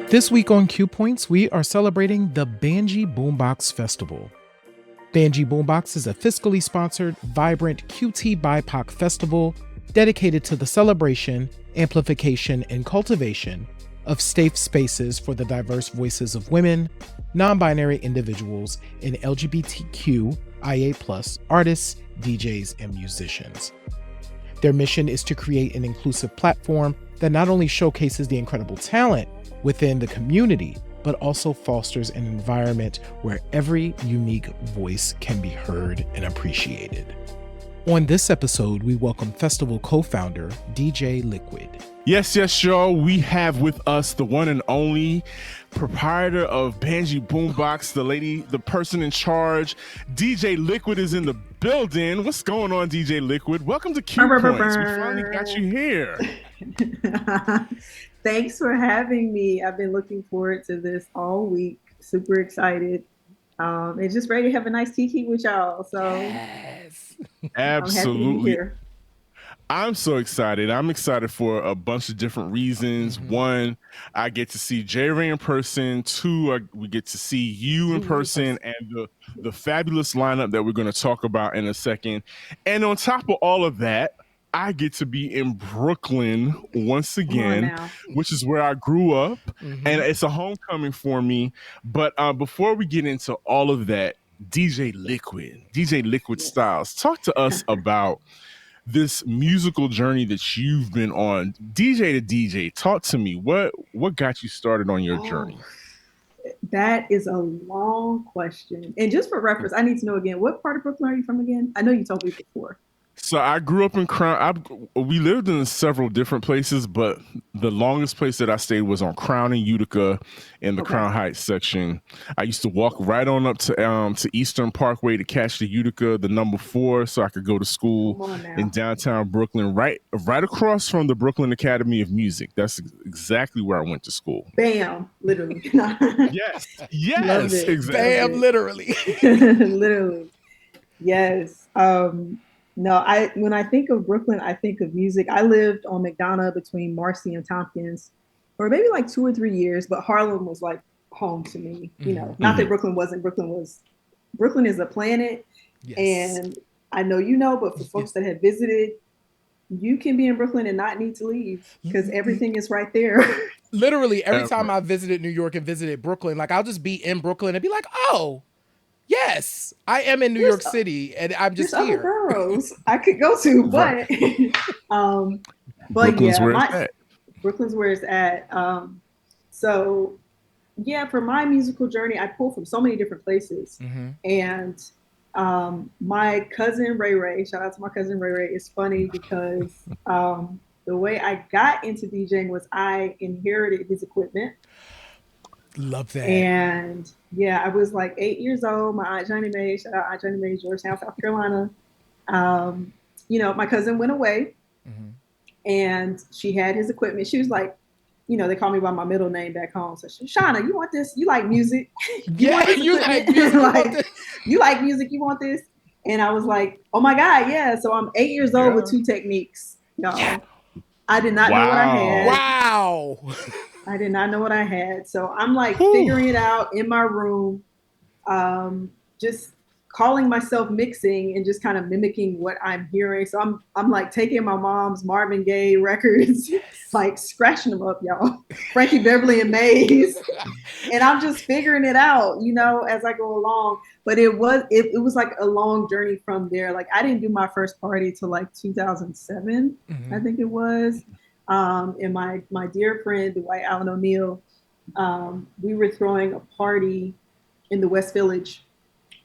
This week on Q Points, we are celebrating the Banjee Boombox Festival. Banjee Boombox is a fiscally sponsored, vibrant QTBIPOC festival dedicated to the celebration, amplification, and cultivation of safe spaces for the diverse voices of women, non-binary individuals, and LGBTQIA+ artists, DJs, and musicians. Their mission is to create an inclusive platform that not only showcases the incredible talent within the community, but also fosters an environment where every unique voice can be heard and appreciated. On this episode, we welcome festival co-founder DJ LiKWUiD. Yes, y'all. We have with us the one and only proprietor of Banjee Boombox, the person in charge. DJ LiKWUiD is in the building. What's going on, DJ LiKWUiD? Welcome to Q Points. We finally got you here. Thanks for having me. I've been looking forward to this all week. Super excited. And just ready to have a nice kiki with y'all. So Yes. Absolutely. I'm happy to be here. I'm so excited. I'm excited for a bunch of different reasons. Mm-hmm. One, I get to see J Ray in person. Two, we get to see you in person and the fabulous lineup that we're going to talk about in a second. And on top of all of that, I get to be in Brooklyn once again, which is where I grew up. Mm-hmm. And it's a homecoming for me. But before we get into all of that, DJ LiKWUiD Styles, talk to us about this musical journey that you've been on. DJ to DJ, talk to me. What got you started on your journey? That is a long question. And just for reference, I need to know again, what part of Brooklyn are you from again? I know you told me before. So I grew up in Crown. We lived in several different places, but the longest place that I stayed was on Crown and Utica in the Crown Heights section. I used to walk right on up to Eastern Parkway to catch the Utica, the number 4, so I could go to school in downtown Brooklyn, right across from the Brooklyn Academy of Music. That's exactly where I went to school. Bam, literally. Yes, exactly. Bam, literally. Literally. Yes. No, when I think of Brooklyn, I think of music. I lived on McDonough between Marcy and Tompkins for maybe like 2 or 3 years, but Harlem was like home to me. You know, not that Brooklyn wasn't. Brooklyn is a planet. Yes. And I know you know, but for folks that have visited, you can be in Brooklyn and not need to leave because everything is right there. Literally, every time I visited New York and visited Brooklyn, like I'll just be in Brooklyn and be like, oh, yes, I am in New York City, and I'm just here. Other boroughs I could go to, but Brooklyn's where it's at. Brooklyn's where it's at. So yeah, for my musical journey, I pull from so many different places, and my cousin Ray, shout out to my cousin Ray. It's funny because the way I got into DJing was I inherited his equipment. Love that. And yeah, I was like 8 years old. My Aunt Johnny Mae, shout out Aunt Johnny Mae, Georgetown, South Carolina. You know, my cousin went away and she had his equipment. She was like, you know, they call me by my middle name back home. So she, Shauna, you want this? You like music? You like music? You like music? You want this? And I was like, oh my God, yeah. So I'm 8 years old with 2 techniques. Y'all. Yeah. I did not know what I had. Wow. I did not know what I had. So I'm like figuring it out in my room, just calling myself mixing and just kind of mimicking what I'm hearing. So I'm like taking my mom's Marvin Gaye records, like scratching them up, y'all. Frankie Beverly and Maze. And I'm just figuring it out, you know, as I go along. But it was like a long journey from there. Like I didn't do my first party till like 2007, I think it was. And my dear friend, Dwight Allen O'Neill, we were throwing a party in the West Village.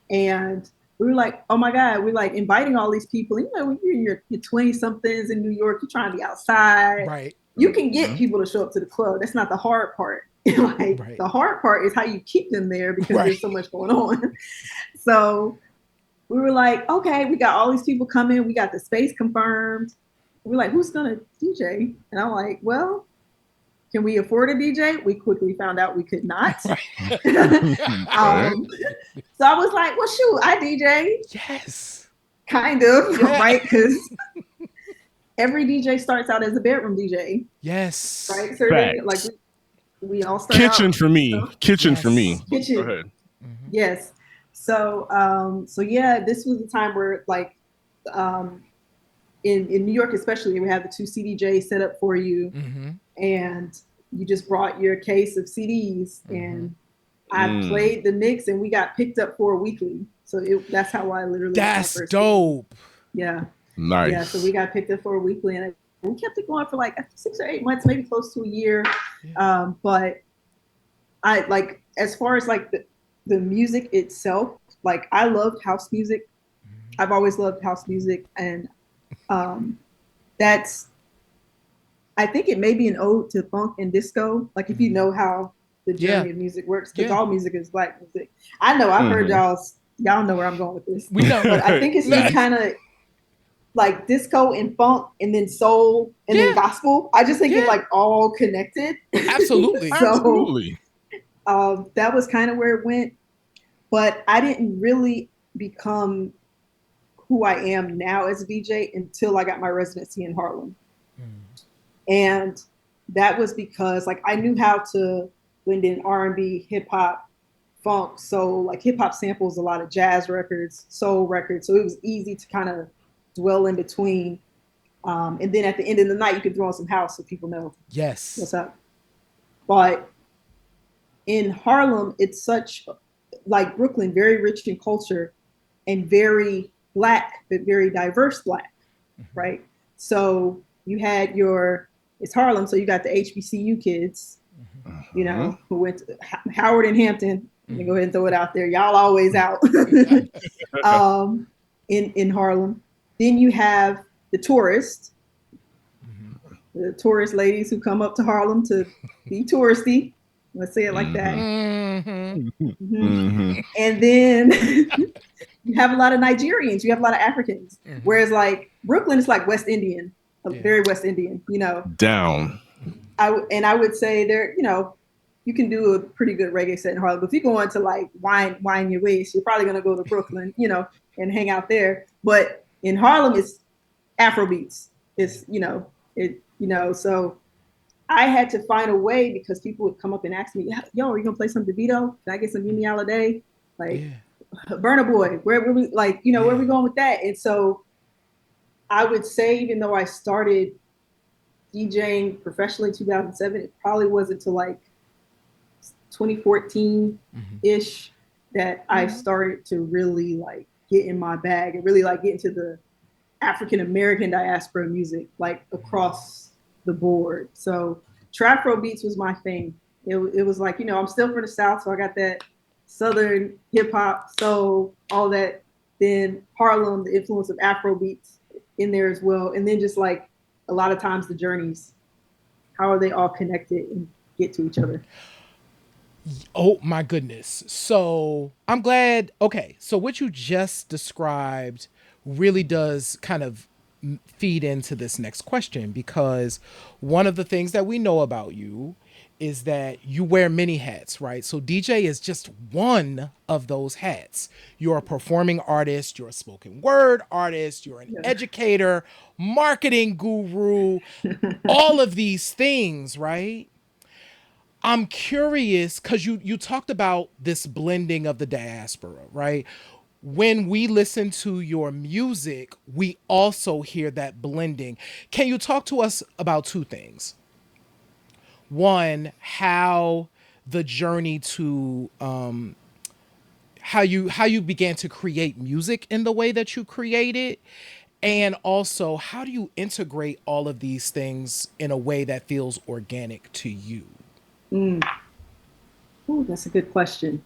And we were like, oh my God, we're like inviting all these people. You know, when you're in your 20-somethings in New York, you're trying to be outside. Right. You can get people to show up to the club. That's not the hard part. The hard part is how you keep them there because there's so much going on. So we were like, okay, we got all these people coming. We got the space confirmed. We're like, who's going to DJ? And I'm like, well, can we afford a DJ? We quickly found out we could not. So I was like, well, shoot, I DJ. Yes. Kind of, right? Because every DJ starts out as a bedroom DJ. Yes. Right? So we all start kitchen out, for me. Kitchen for me. Kitchen. Go ahead. Mm-hmm. Yes. So yeah, this was the time where like in New York especially, we had the 2 CDJs set up for you, and you just brought your case of CDs, and I played the mix, and we got picked up for a weekly. So that's how I literally. That's dope. Yeah. Nice. Yeah. So we got picked up for a weekly, and we kept it going for like 6 or 8 months, maybe close to a year. Yeah. But I like, as far as like the music itself, like I loved house music. I've always loved house music, and that's, I think it may be an ode to funk and disco. Like if you know how the journey of music works, because all music is Black music. I know I've heard y'all know where I'm going with this. We know, but I think it's just kind of like disco and funk, and then soul, and then gospel. I just think it's like all connected. Absolutely. So, absolutely. That was kind of where it went, but I didn't really become who I am now as a VJ until I got my residency in Harlem. And that was because like I knew how to blend in R&B, hip hop, funk, soul. Like hip hop samples a lot of jazz records, soul records, so it was easy to kind of dwell in between. And then at the end of the night, you could throw on some house so people know what's up. But in Harlem, it's such like Brooklyn, very rich in culture and very Black, but very diverse Black, right? So you had it's Harlem, so you got the HBCU kids, you know, who went to Howard and Hampton. Let me go ahead and throw it out there. Y'all always out in Harlem. Then you have the tourists, the tourist ladies who come up to Harlem to be touristy. Let's say it like that. And then you have a lot of Nigerians, you have a lot of Africans. Whereas like Brooklyn is like West Indian, very West Indian, you know. Down. I would say there, you know, you can do a pretty good reggae set in Harlem. But if you go into like wine your waist, you're probably gonna go to Brooklyn, you know, and hang out there. But in Harlem, it's Afro beats. It's, you know, so I had to find a way, because people would come up and ask me, yo, are you gonna play some DeVito? Can I get some Yumi Alade? Like Burna Boy, where we like, you know, where are we going with that? And so I would say, even though I started DJing professionally in 2007, it probably wasn't until like 2014-ish that I started to really like get in my bag and really like get into the African-American diaspora music, like across the board. So Trafro beats was my thing. It was like, you know, I'm still from the South, so I got that Southern hip hop, soul, all that. Then Harlem, the influence of Afro beats in there as well. And then just like a lot of times the journeys, how are they all connected and get to each other? Oh my goodness. So I'm glad. Okay. So what you just described really does kind of feed into this next question, because one of the things that we know about you is that you wear many hats, right? So DJ is just one of those hats. You're a performing artist, you're a spoken word artist, you're an educator, marketing guru, all of these things, right? I'm curious, because you talked about this blending of the diaspora, right? When we listen to your music, we also hear that blending. Can you talk to us about two things? One, how the journey to how you began to create music in the way that you created, and also how do you integrate all of these things in a way that feels organic to you? Ooh, that's a good question.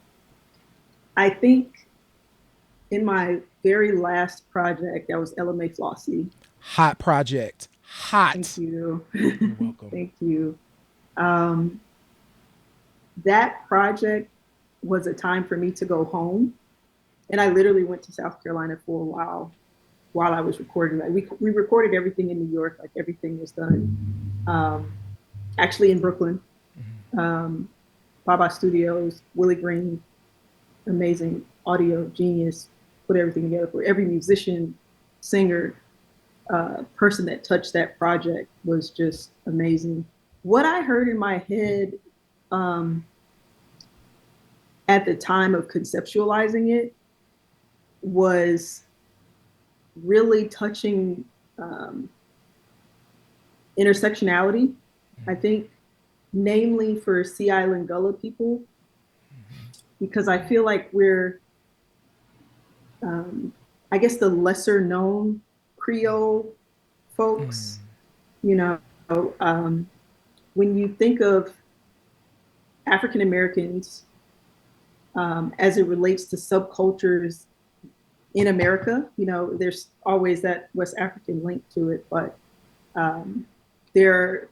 I think in my very last project, that was LMA Flossie. Hot project. Hot. Thank you. You're welcome. Thank you. That project was a time for me to go home. And I literally went to South Carolina for a while I was recording that. We recorded everything in New York, like everything was done. Actually in Brooklyn. Baba Studios, Willie Green, amazing audio genius, put everything together for every musician, singer, person that touched that project was just amazing. What I heard in my head at the time of conceptualizing it was really touching intersectionality, I think, namely for Sea Island Gullah people, because I feel like we're, I guess, the lesser known Creole folks. You know, when you think of African Americans as it relates to subcultures in America, you know, there's always that West African link to it, but there,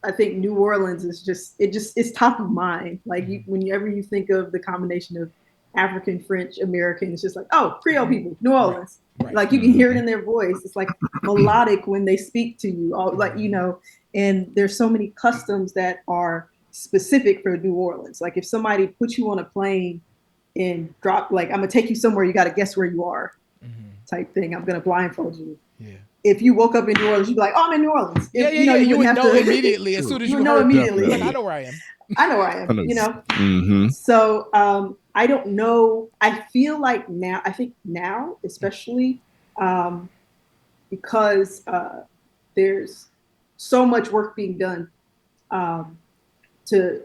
I think New Orleans is just it's top of mind. Like whenever you think of the combination of African, French, American, it's just like, oh, Creole people, New Orleans. Right. Like you can hear it in their voice. It's like melodic when they speak to you, all like, you know, and there's so many customs that are specific for New Orleans. Like if somebody puts you on a plane and drop, like, I'm gonna take you somewhere, you got to guess where you are, type thing. I'm gonna blindfold you. Yeah. If you woke up in New Orleans, you'd be like, "Oh, I'm in New Orleans." You would know immediately as soon as you know immediately. Like, I know where I am. I know where I am. You know. So I don't know. I feel like now. I think now, especially because there's so much work being done to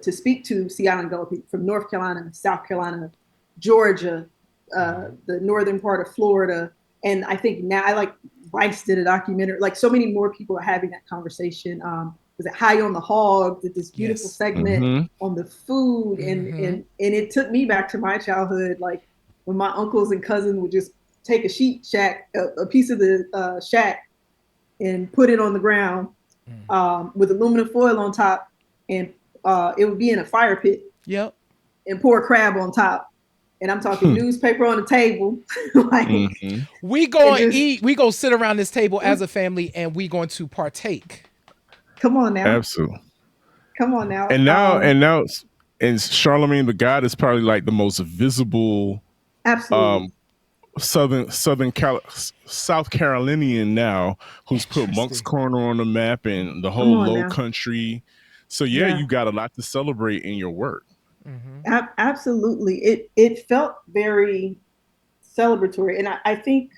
speak to Sea Island Gullah people from North Carolina, South Carolina, Georgia, the northern part of Florida, and I think now Vice did a documentary. Like so many more people are having that conversation. Was it High on the Hog? Did this beautiful segment on the food, and it took me back to my childhood, like when my uncles and cousins would just take a sheet shack, a piece of the shack, and put it on the ground with aluminum foil on top, and it would be in a fire pit. Yep. And pour crab on top. And I'm talking newspaper on the table. Like, we go and eat. We go sit around this table as a family, and we going to partake. Come on now. Absolutely. Come on now. And now, and Charlemagne the God is probably like the most visible. Absolutely. South Carolinian now, who's put Monk's Corner on the map and the whole Low Country. So you got a lot to celebrate in your work. Absolutely. It felt very celebratory. And I think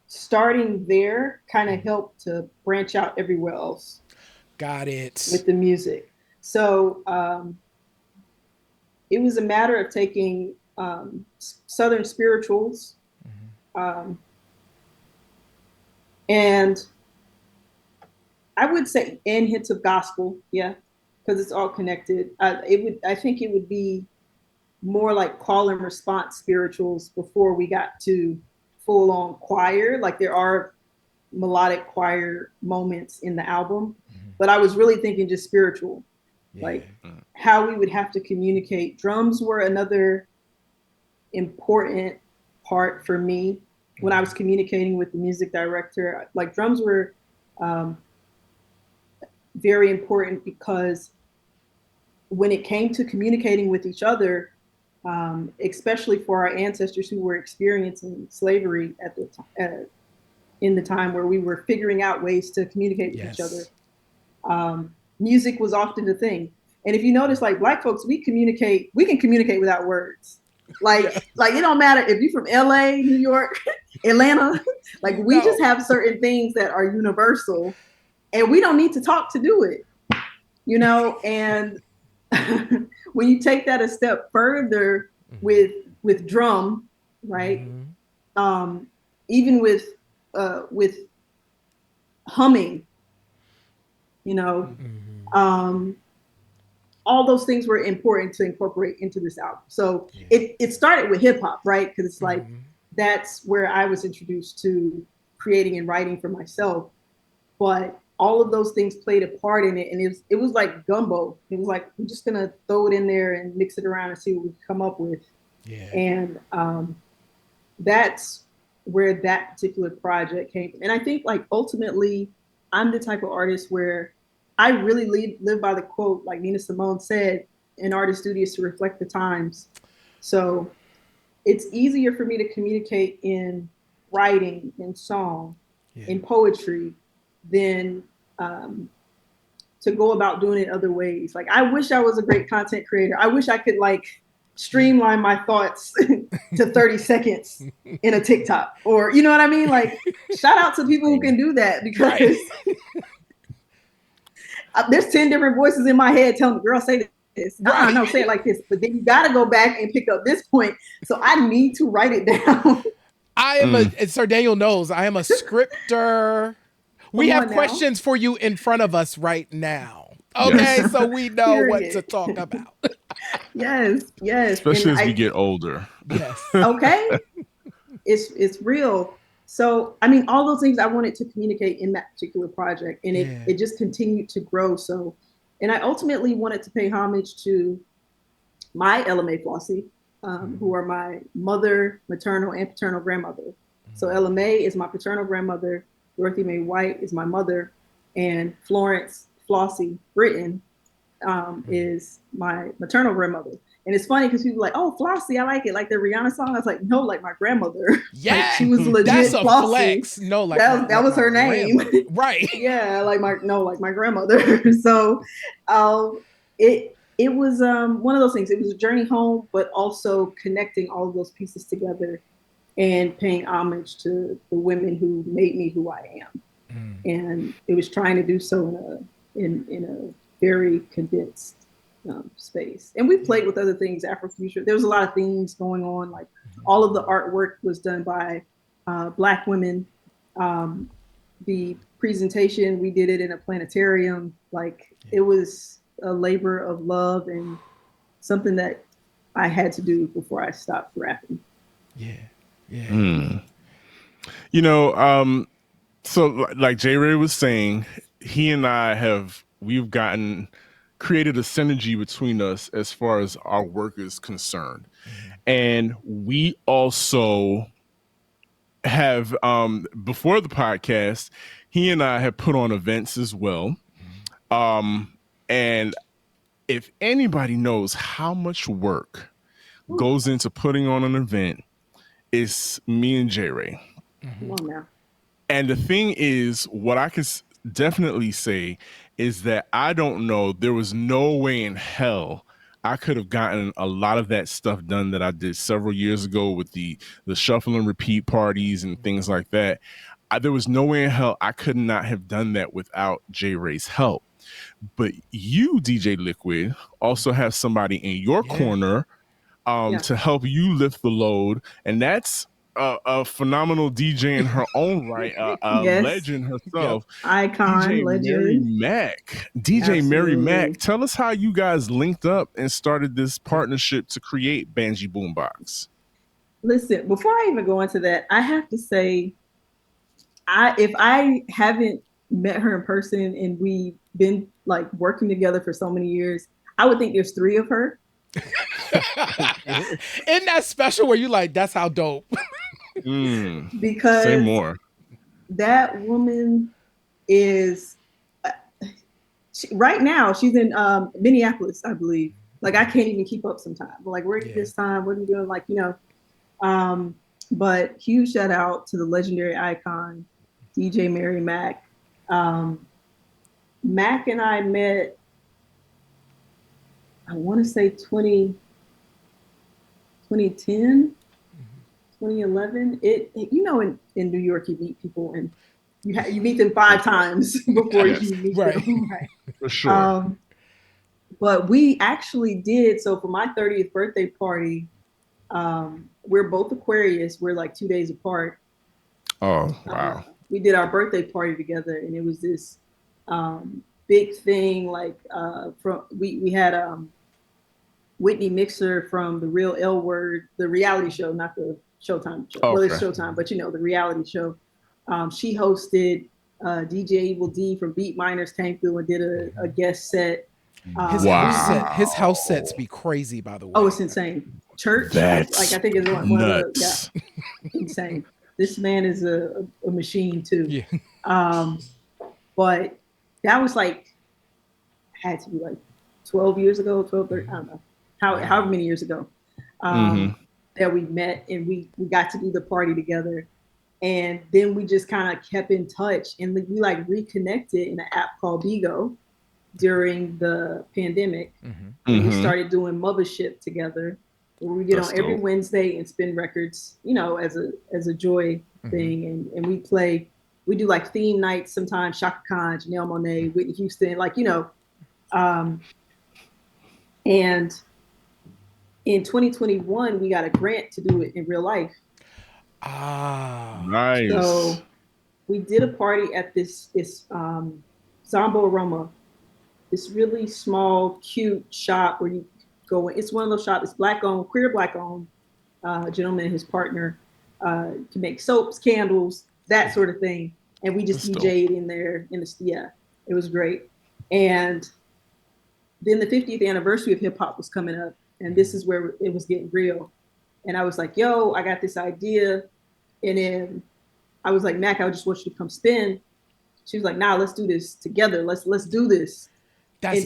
starting there kind of helped to branch out everywhere else. Got it. With the music. So it was a matter of taking Southern spirituals and I would say, and hits of gospel. Yeah. Because it's all connected. I think it would be more like call and response spirituals before we got to full on choir. Like there are melodic choir moments in the album, but I was really thinking just spiritual, like how we would have to communicate. Drums were another important part for me when I was communicating with the music director. Like drums were very important because when it came to communicating with each other, especially for our ancestors who were experiencing slavery at the in the time where we were figuring out ways to communicate with each other, music was often the thing. And if you notice, like Black folks, we can communicate without words. Like it don't matter if you're from LA, New York, Atlanta, like we just have certain things that are universal and we don't need to talk to do it, you know? And when you take that a step further with drum, right? Even with humming, you know, all those things were important to incorporate into this album. So it started with hip hop, right? Because it's like that's where I was introduced to creating and writing for myself. But all of those things played a part in it, and it was like gumbo. It was like we're just gonna throw it in there and mix it around and see what we come up with. Yeah. And that's where that particular project came from. And I think like ultimately, I'm the type of artist where I really live by the quote, like Nina Simone said, an artist's duty is to reflect the times. So it's easier for me to communicate in writing, in song, in poetry, than to go about doing it other ways. Like, I wish I was a great content creator. I wish I could like streamline my thoughts to 30 seconds in a TikTok, or you know what I mean? Like, shout out to people who can do that, because there's 10 different voices in my head telling me, girl, say this. No, say it like this. But then you got to go back and pick up this point. So I need to write it down. I am Sir Daniel knows, I am a scripter. We have questions for you in front of us right now. Okay, so we know what to talk about. Yes. Especially as we get older. Yes. Okay. It's real. So, I mean, all those things I wanted to communicate in that particular project, and it just continued to grow. So, and I ultimately wanted to pay homage to my LMA Flossie, who are my mother, maternal, and paternal grandmother. So LMA is my paternal grandmother, Dorothy Mae White is my mother, and Florence Flossie Britton is my maternal grandmother. And it's funny because people are like, oh, Flossie, I like it. Like the Rihanna song. I was like, no, like my grandmother. Yeah. Like, she was legit That's a Flossie. flex. No, like that was her name. Right. Yeah, like my grandmother. So it was one of those things. It was a journey home, but also connecting all of those pieces together and paying homage to the women who made me who I am. And it was trying to do so in a very condensed space. And we played with other things, Afrofuture. There was a lot of things going on. Like all of the artwork was done by Black women. The presentation, we did it in a planetarium. Like it was a labor of love and something that I had to do before I stopped rapping. You know, so like J. Ray was saying, he and I we've created a synergy between us as far as our work is concerned. And we also have, before the podcast, he and I have put on events as well. And if anybody knows how much work goes into putting on an event, it's me and J. Ray. Come on now. And the thing is, what I can definitely say is that I don't know, there was no way in hell I could have gotten a lot of that stuff done that I did several years ago with the shuffle and repeat parties and things like that. There was no way in hell I could not have done that without J. Ray's help. But you, DJ LiKWUiD, also have somebody in your corner to help you lift the load. And that's a phenomenal DJ in her own right, a legend herself. Icon, DJ legend. Mary Mack. DJ Mary Mack, tell us how you guys linked up and started this partnership to create Banjee Boombox. Listen, before I even go into that, I have to say, if I haven't met her in person and we've been like working together for so many years, I would think there's 3 of her. Isn't that special where you like, that's how dope? Because say more. That woman is right now she's in Minneapolis, I believe. Like I can't even keep up sometimes. Like where this time, what are you doing? Like, you know, but huge shout out to the legendary icon DJ Mary Mack. Mac and I met, I want to say 2010, 2011. You know, in New York, you meet people and you meet them 5 times before you meet them. Right. For sure. But we actually did, so for my 30th birthday party, we're both Aquarius. We're like 2 days apart. Oh, wow. We did our birthday party together, and it was this big thing. Like we had Whitney Mixer from the Real L Word, the reality show, not the Showtime show. Okay. Well, it's Showtime, but you know, the reality show. She hosted. DJ Evil D from Beat Miners came through and did a guest set. His house sets be crazy, by the way. Oh, it's insane. Church, that's like I think it's one of the insane. This man is a machine too. Yeah. But that was like had to be like 12 years ago, 12, 13, I don't know. However many years ago. That we met and we got to do the party together. And then we just kind of kept in touch and we like reconnected in an app called Bigo. during the pandemic. And we started doing Mothership together, where we get on every Wednesday and spin records, you know, as a joy thing. And we do like theme nights sometimes, Shaka Khan, Janelle Monáe, Whitney Houston, like, you know. And in 2021, we got a grant to do it in real life. Nice. So we did a party at this Zombo Aroma, this really small, cute shop where you go in. It's one of those shops. It's Black-owned, queer Black-owned. Gentleman and his partner can make soaps, candles, that sort of thing. And we just DJ'd in there. It was great. And then the 50th anniversary of hip hop was coming up, and this is where it was getting real. And I was like, yo, I got this idea. And then I was like, Mac, I just want you to come spin. She was like, nah, let's do this together. Let's do this.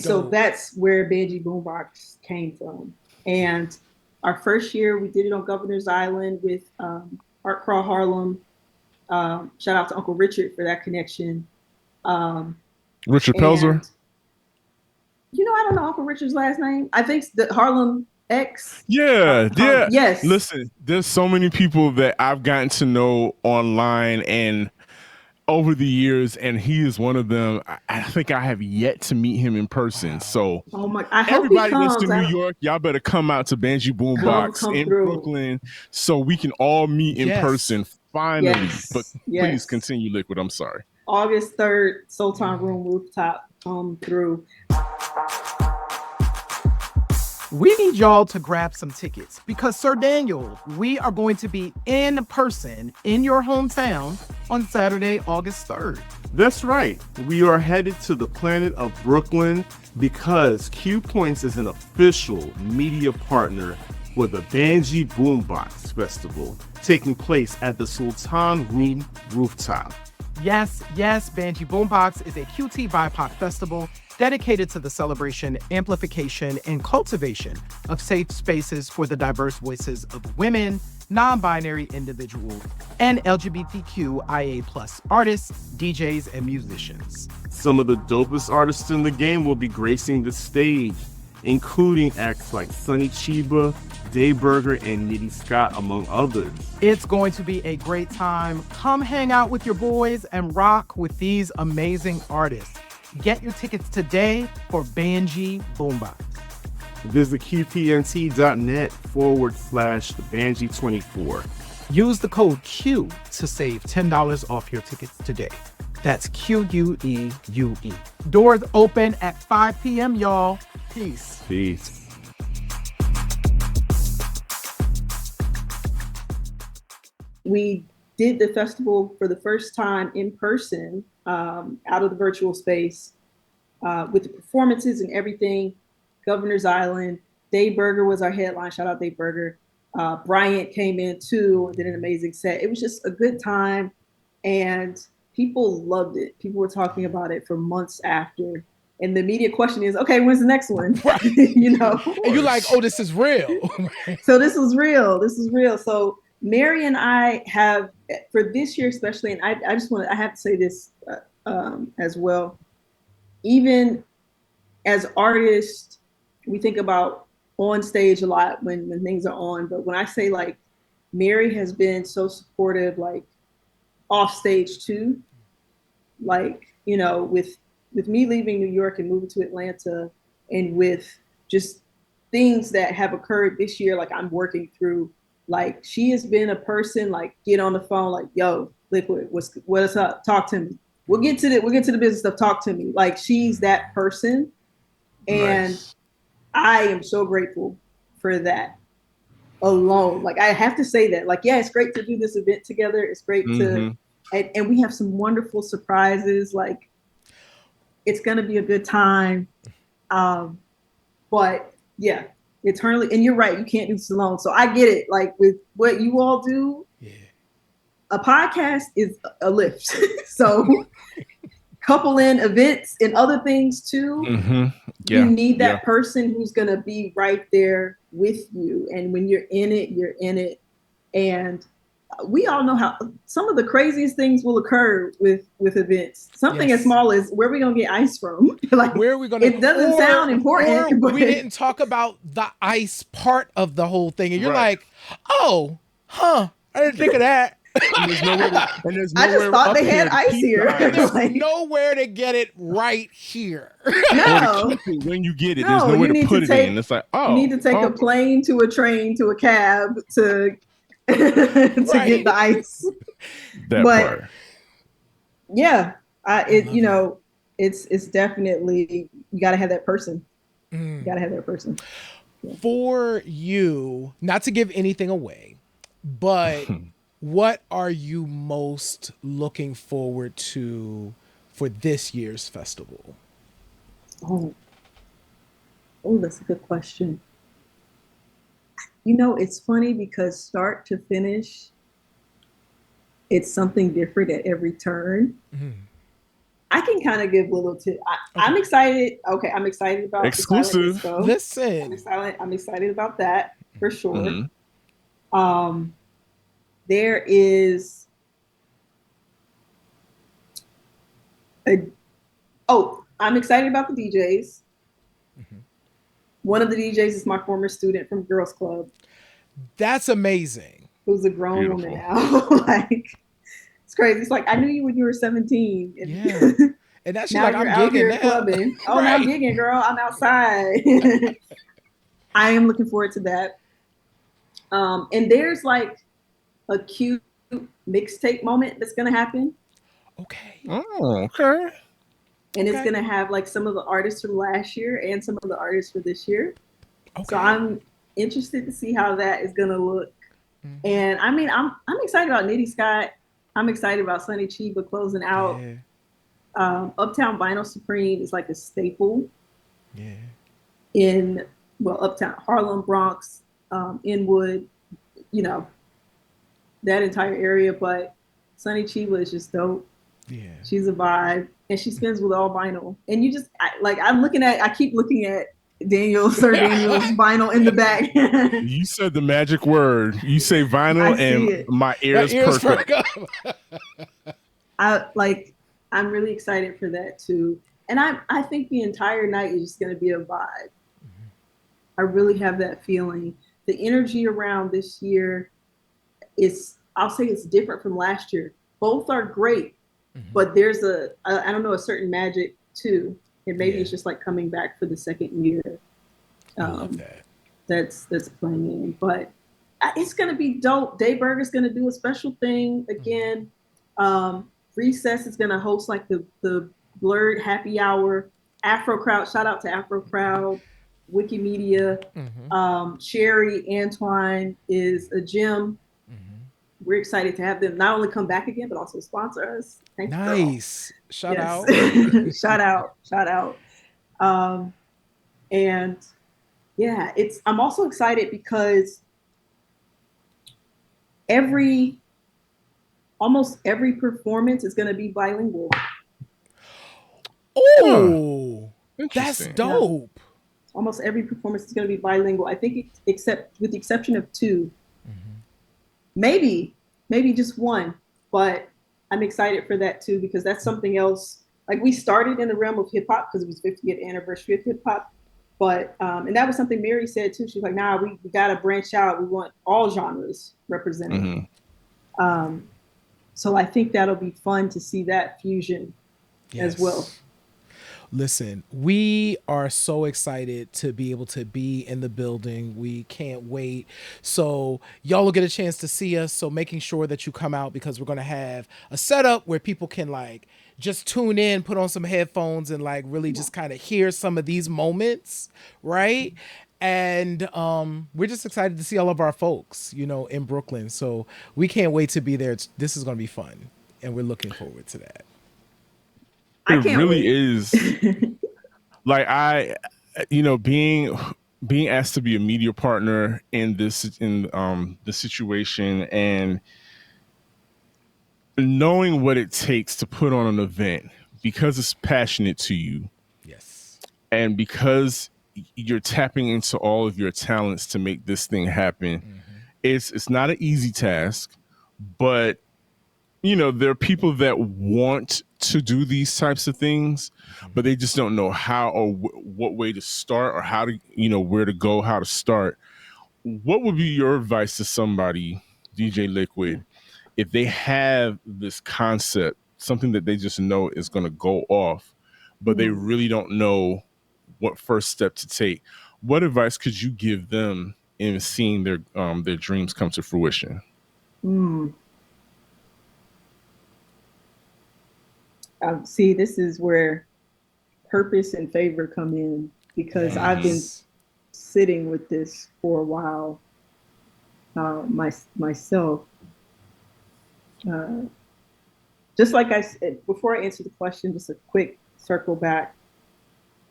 So that's where Banjee Boombox came from. And our first year, we did it on Governor's Island with Art Crawl Harlem. Shout out to Uncle Richard for that connection. Richard Pelzer? You know, I don't know Uncle Richard's last name. I think the Harlem X. Yeah. Yes. Listen, there's so many people that I've gotten to know online and over the years, and he is one of them. I think I have yet to meet him in person. So everybody that's to New York, y'all better come out to Banjee Boombox in Brooklyn so we can all meet in person finally. But please continue, LiKWUiD. I'm sorry. August 3rd, Sultan Room Rooftop, come through. We need y'all to grab some tickets because, Sir Daniel, we are going to be in person in your hometown on Saturday, August 3rd. That's right. We are headed to the planet of Brooklyn because Q Points is an official media partner with the Banjee Boombox Festival taking place at the Sultan Room Rooftop. Yes, Banjee Boombox is a QTBIPOC festival dedicated to the celebration, amplification, and cultivation of safe spaces for the diverse voices of women, non-binary individuals, and LGBTQIA plus artists, DJs, and musicians. Some of the dopest artists in the game will be gracing the stage, including acts like Sonny Chiba, Dayburger, and Nitty Scott, among others. It's going to be a great time. Come hang out with your boys and rock with these amazing artists. Get your tickets today for Banjee Boombox. Visit qtnt.net/Banjee24. Use the code Q to save $10 off your tickets today. That's QUEUE. Doors open at 5 p.m., y'all. Peace. We did the festival for the first time in person, out of the virtual space, with the performances and everything. Governor's Island, Dayburger was our headline. Shout out Dayburger. Bryant came in too and did an amazing set. It was just a good time, and people loved it. People were talking about it for months after. And the immediate question is, okay, when's the next one? You know, and you're like, oh, this is real. So this is real. So Mary and I have, for this year especially, and I have to say this as well. Even as artists, we think about on stage a lot when things are on. But when I say, like, Mary has been so supportive, like off stage too. Like, you know, with me leaving New York and moving to Atlanta, and with just things that have occurred this year, like I'm working through. Like, she has been a person, like, get on the phone, like, yo, LiKWUiD, what's up? Talk to me. We'll get to the business stuff. Talk to me. Like, she's that person. And nice. I am so grateful for that alone. Like, I have to say that. Like, yeah, it's great to do this event together. It's great to, and we have some wonderful surprises. Like, it's going to be a good time. But yeah. Eternally, and you're right, you can't do this alone. So I get it. Like, with what you all do, a podcast is a lift. So couple in events and other things too. You need that person who's gonna be right there with you. And when you're in it, you're in it. And we all know how some of the craziest things will occur with events. Something as small as where are we gonna get ice from? Like, where are we gonna? It doesn't sound important. But we didn't talk about the ice part of the whole thing, and you're like, oh, huh? I didn't think of that. And there's nowhere I just thought they had ice here. There's nowhere to get it right here. No. When you get it, there's nowhere to put it in. It's like, oh, you need to take a plane to a train to a cab to get the ice. That part. Yeah, it's definitely, you got to have that person. You got to have that person. Yeah. For you, not to give anything away, but what are you most looking forward to for this year's festival? Oh, that's a good question. It's funny because start to finish, it's something different at every turn. I can kind of give little tips. I'm excited. Okay, I'm excited about exclusive. Listen, I'm excited about that for sure. There is I'm excited about the DJs. One of the DJs is my former student from Girls Club. That's amazing. Who's a grown woman now. Like, it's crazy. It's like, I knew you when you were 17. And and that's now like, you're I'm out here gigging clubbing. Oh, right. I'm gigging, girl. I'm outside. I am looking forward to that. And there's like a cute mixtape moment that's going to happen. Okay. Oh, okay. And it's going to have like some of the artists from last year and some of the artists for this year. Okay. So I'm interested to see how that is going to look. And I mean, I'm excited about Nitty Scott. I'm excited about Sonny Chiba closing out. Yeah. Uptown Vinyl Supreme is like a staple. Yeah. In Uptown Harlem, Bronx, Inwood, that entire area. But Sonny Chiba is just dope. Yeah. She's a vibe, and she spins with all vinyl. And you just I keep looking at Sir Daniel's vinyl in the back. You said the magic word. You say vinyl, and my ears perk up. I'm really excited for that too. And I think the entire night is just going to be a vibe. I really have that feeling. The energy around this year I'll say it's different from last year. Both are great, but there's a certain magic too. And maybe it's just like coming back for the second year. I love that. That's playing in. But it's going to be dope. Dayburger's going to do a special thing again. Recess is going to host like the Blurred Happy Hour. Afro Crowd, shout out to Afro Crowd. Wikimedia. Sherry Antoine is a gem. We're excited to have them not only come back again, but also sponsor us. Thanks, nice. Girl. Shout out. Shout out. And yeah, I'm also excited because almost every performance is going to be bilingual. Oh, that's dope. Yeah. Almost every performance is going to be bilingual. I think with the exception of 2. Maybe just 1, but I'm excited for that too, because that's something else. Like, we started in the realm of hip hop because it was 50th anniversary of hip hop, but and that was something Mary said too. She was like, "Nah, we got to branch out. We want all genres represented." So I think that'll be fun to see that fusion as well. Listen, we are so excited to be able to be in the building. We can't wait. So y'all will get a chance to see us. So making sure that you come out, because we're going to have a setup where people can like just tune in, put on some headphones, and like really just kind of hear some of these moments, right? And we're just excited to see all of our folks, in Brooklyn. So we can't wait to be there. This is going to be fun, and we're looking forward to that. It really is. Like being asked to be a media partner in the situation, and knowing what it takes to put on an event because it's passionate to you. Yes. And because you're tapping into all of your talents to make this thing happen. It's not an easy task, but there are people that want to do these types of things, but they just don't know how or what way to start, or how to, where to go, how to start. What would be your advice to somebody, DJ LiKWUiD, if they have this concept, something that they just know is going to go off, but they really don't know what first step to take? What advice could you give them in seeing their dreams come to fruition? See, this is where purpose and favor come in, because I've been sitting with this for a while myself. Just like I said, before I answer the question, just a quick circle back.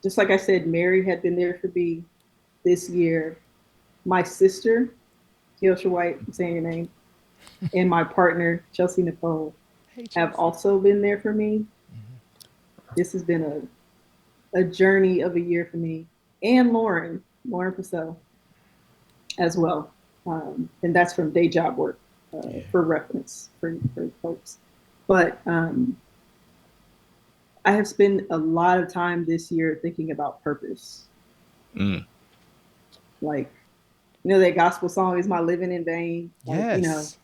Just like I said, Mary had been there for me this year. My sister, Kiosha White, I'm saying your name, and my partner, Chelsea Nicole, have also been there for me. This has been a journey of a year for me, and Lauren Purcell as well. And that's from day job work, for reference for folks. But I have spent a lot of time this year thinking about purpose. Like, that gospel song, "Is My Living in Vain?" Yes.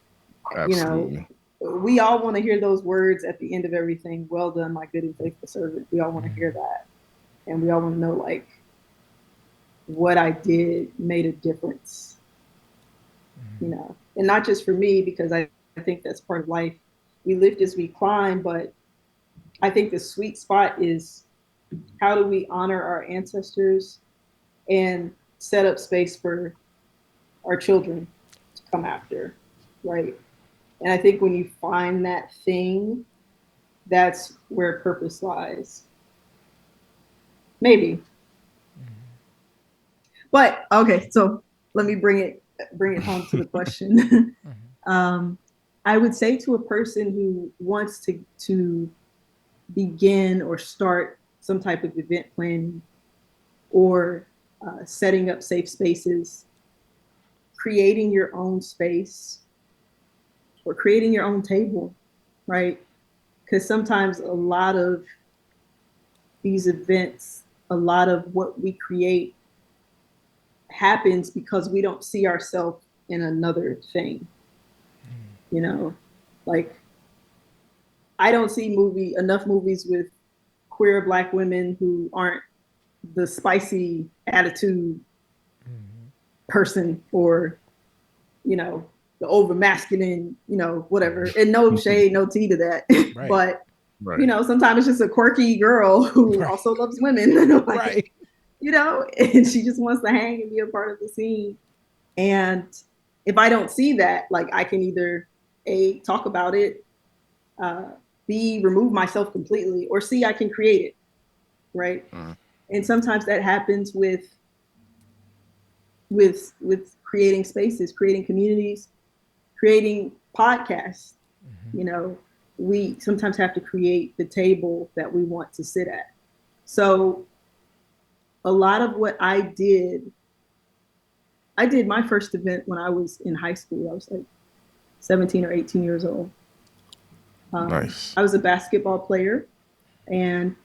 Absolutely. We all want to hear those words at the end of everything. "Well done, my good and faithful servant." We all want to hear that. And we all want to know, like, what I did made a difference, and not just for me, because I think that's part of life. We lift as we climb, but I think the sweet spot is, how do we honor our ancestors and set up space for our children to come after, right? And I think when you find that thing, that's where purpose lies. Maybe. But okay, so let me bring it home to the question. I would say to a person who wants to begin or start some type of event planning, or setting up safe spaces, creating your own space, or creating your own table, right? Because sometimes a lot of these events, a lot of what we create happens because we don't see ourselves in another thing. Like, I don't see enough movies with queer Black women who aren't the spicy attitude person, or, the over masculine, whatever. And no shade, no tea to that. Right. But, sometimes it's just a quirky girl who also loves women. Like, right. And she just wants to hang and be a part of the scene. And if I don't see that, like, I can either A, talk about it, B, remove myself completely, or C, I can create it, right? And sometimes that happens with creating spaces, creating communities, creating podcasts. We sometimes have to create the table that we want to sit at. So a lot of what I did my first event when I was in high school. I was like 17 or 18 years old. Nice. I was a basketball player, and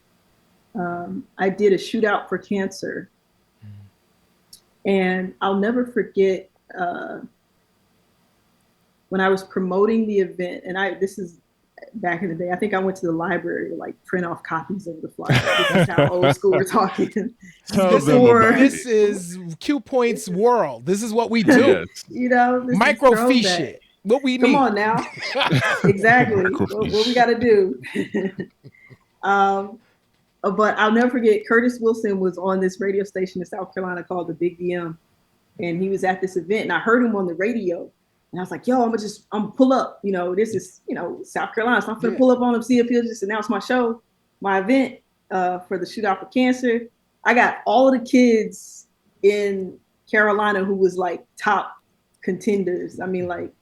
I did a shootout for cancer. And I'll never forget when I was promoting the event, and this is back in the day. I think I went to the library to, like, print off copies of the flyer. This is how old school we're talking. This is Q Point's world. This is what we do. Microfiche it. What we need. Come on now. Exactly. what we got to do. But I'll never forget, Curtis Wilson was on this radio station in South Carolina called the Big DM. And he was at this event, and I heard him on the radio. And I was like, yo, I'm pull up. This is, South Carolina. So I'm going to pull up on him, see if he'll just announce my event for the Shootout for Cancer. I got all of the kids in Carolina who was, like, top contenders. I mean, like,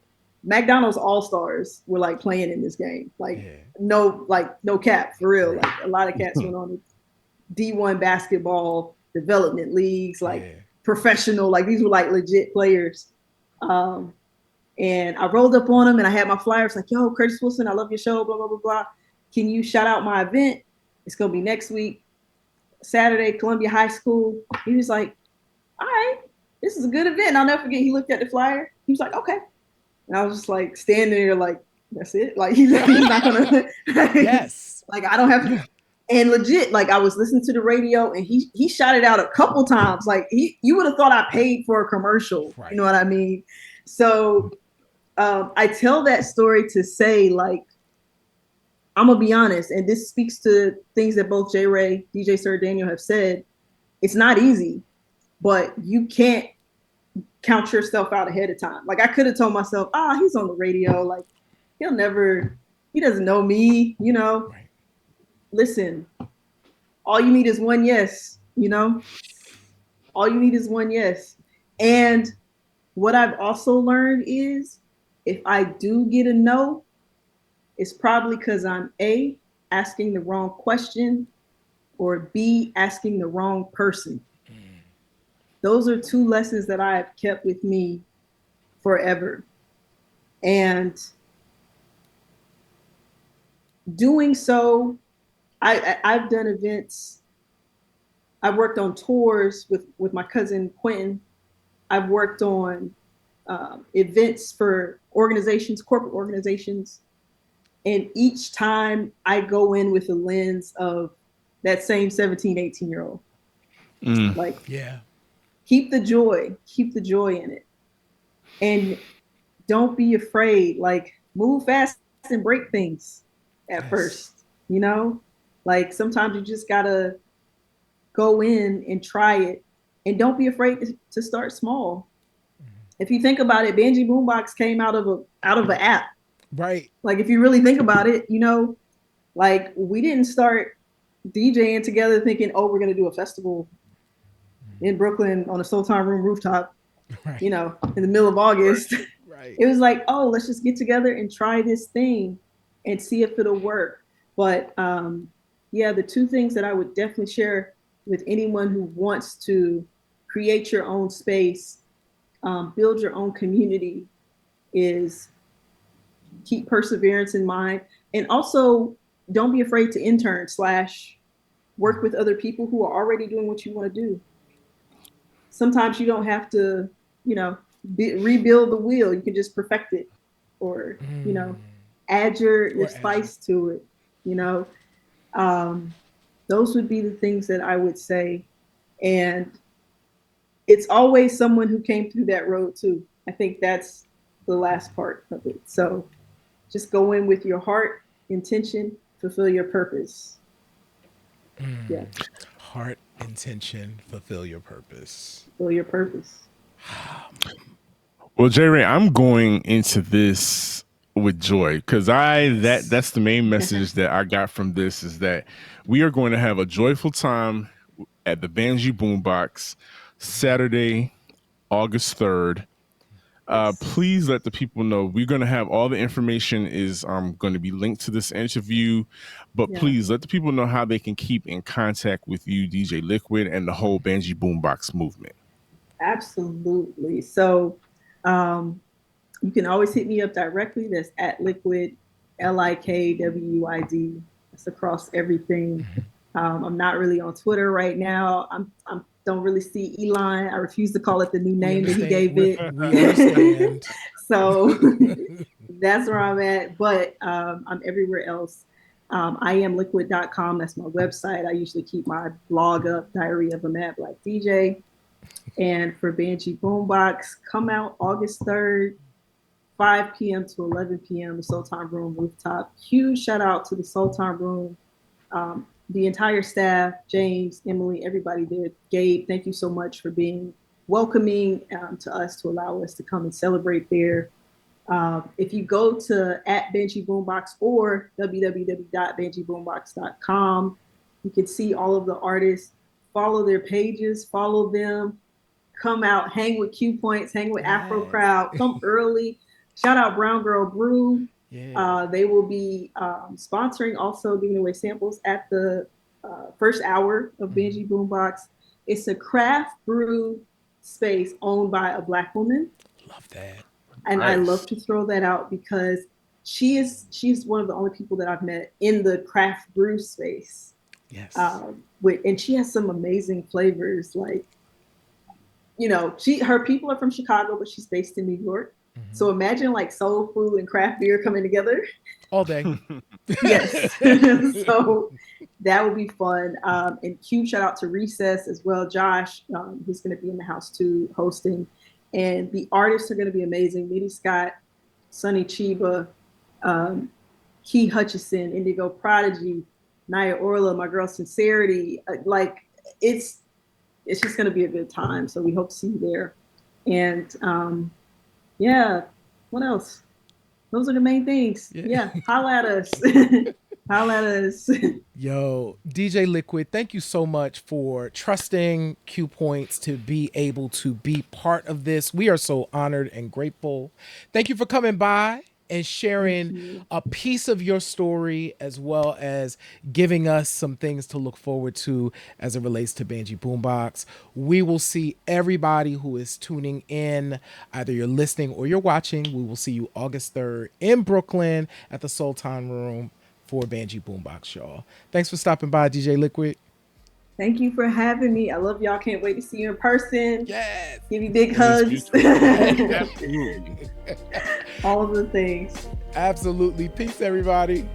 McDonald's All-Stars were, like, playing in this game. Like, no cap, for real. Like, a lot of cats went on D1 basketball development leagues, like professional, like, these were, like, legit players. And I rolled up on him and I had my flyers like, yo, Curtis Wilson, I love your show, blah, blah, blah, blah. Can you shout out my event? It's going to be next week, Saturday, Columbia High School. He was like, all right, this is a good event. And I'll never forget, he looked at the flyer. He was like, okay. And I was just like standing there like, that's it? Like, he's not going to. Yes. Like, I don't have to. And legit, like I was listening to the radio and he shot it out a couple times. Like you would have thought I paid for a commercial. Right. You know what I mean? So I tell that story to say, like, I'm gonna be honest, and this speaks to things that both J. Ray, DJ Sir Daniel have said. It's not easy, but you can't count yourself out ahead of time. Like I could have told myself, he's on the radio. Like he doesn't know me, you know. Right. Listen, all you need is one yes, you know? All you need is one yes. And what I've also learned is if I do get a no, it's probably because I'm A, asking the wrong question, or B, asking the wrong person. Those are two lessons that I have kept with me forever. And doing so, I've done events. I've worked on tours with my cousin Quentin. I've worked on events for organizations, corporate organizations. And each time I go in with a lens of that same 17, 18-year-old. Like, yeah, keep the joy in it. And don't be afraid, like move fast and break things at first, you know? Like sometimes you just gotta go in and try it, and don't be afraid to start small. If you think about it, Banjee Boombox came out of an app, right? Like if you really think about it, you know, like we didn't start DJing together thinking, oh, we're gonna do a festival in Brooklyn on a Sultan Room rooftop, right, you know, in the middle of August. Right. It was like, oh, let's just get together and try this thing and see if it'll work. But yeah, the two things that I would definitely share with anyone who wants to create your own space, build your own community, is keep perseverance in mind. And also don't be afraid to intern / work with other people who are already doing what you want to do. Sometimes you don't have to, you know, rebuild the wheel. You can just perfect it, or, you know, add your spice to it, you know. Those would be the things that I would say. And it's always someone who came through that road too. I think that's the last part of it. So just go in with your heart, intention, fulfill your purpose. Yeah. Heart, intention, fulfill your purpose. Fulfill your purpose. Well, J. Ray, I'm going into this with joy, because that's the main message that I got from this, is that we are going to have a joyful time at the Banjee Boombox Saturday, August 3rd. Please let the people know. We're going to have all the information is going to be linked to this interview, but please let the people know how they can keep in contact with you, DJ LiKWUiD, and the whole Banjee Boombox movement. Absolutely. So you can always hit me up directly. That's at LiKWUiD, LiKWUiD. That's across everything. I'm not really on Twitter right now. I'm don't really see Elon. I refuse to call it the new name that he gave it. We understand. So that's where I'm at. But I'm everywhere else. I am LiKWUiD.com. That's my website. I usually keep my blog up, Diary of a Mad Black DJ. And for Banjee Boombox, come out August 3rd, 5 p.m. to 11 p.m. the Sultan Room rooftop. Huge shout out to the Sultan Room, the entire staff, James, Emily, everybody there. Gabe, thank you so much for being welcoming to us, to allow us to come and celebrate there. If you go to @Banjee Boombox or www.banjeeboombox.com, you can see all of the artists, follow their pages, follow them, come out, hang with Q Points, hang with Afro Crowd, come early. Shout out Brown Girl Brew. Yeah. They will be sponsoring, also giving away samples at the first hour of Banjee Boombox. It's a craft brew space owned by a Black woman. Love that. And Nice. I love to throw that out because she's one of the only people that I've met in the craft brew space. Yes. And she has some amazing flavors. Like, her people are from Chicago, but she's based in New York. Mm-hmm. So imagine like soul food and craft beer coming together all day. Yes. So that would be fun. And huge shout out to Recess as well. Josh, who's going to be in the house too, hosting. And the artists are going to be amazing. Mitty Scott, Sonny Chiba, Key Hutchison, Indigo Prodigy, Naya Orla, my girl Sincerity. It's just going to be a good time. So we hope to see you there. And what else? Those are the main things. Yeah. Holla at us. Holla at us. Yo, DJ LiKWUiD, thank you so much for trusting Q Points to be able to be part of this. We are so honored and grateful. Thank you for coming by and sharing a piece of your story, as well as giving us some things to look forward to as it relates to Banjee Boombox. We will see everybody who is tuning in, either you're listening or you're watching. We will see you August 3rd in Brooklyn at the Sultan Room for Banjee Boombox, y'all. Thanks for stopping by, DJ LiKWUiD. Thank you for having me. I love y'all. Can't wait to see you in person. Yes. Give you big hugs. Absolutely. All of the things. Absolutely. Peace, everybody.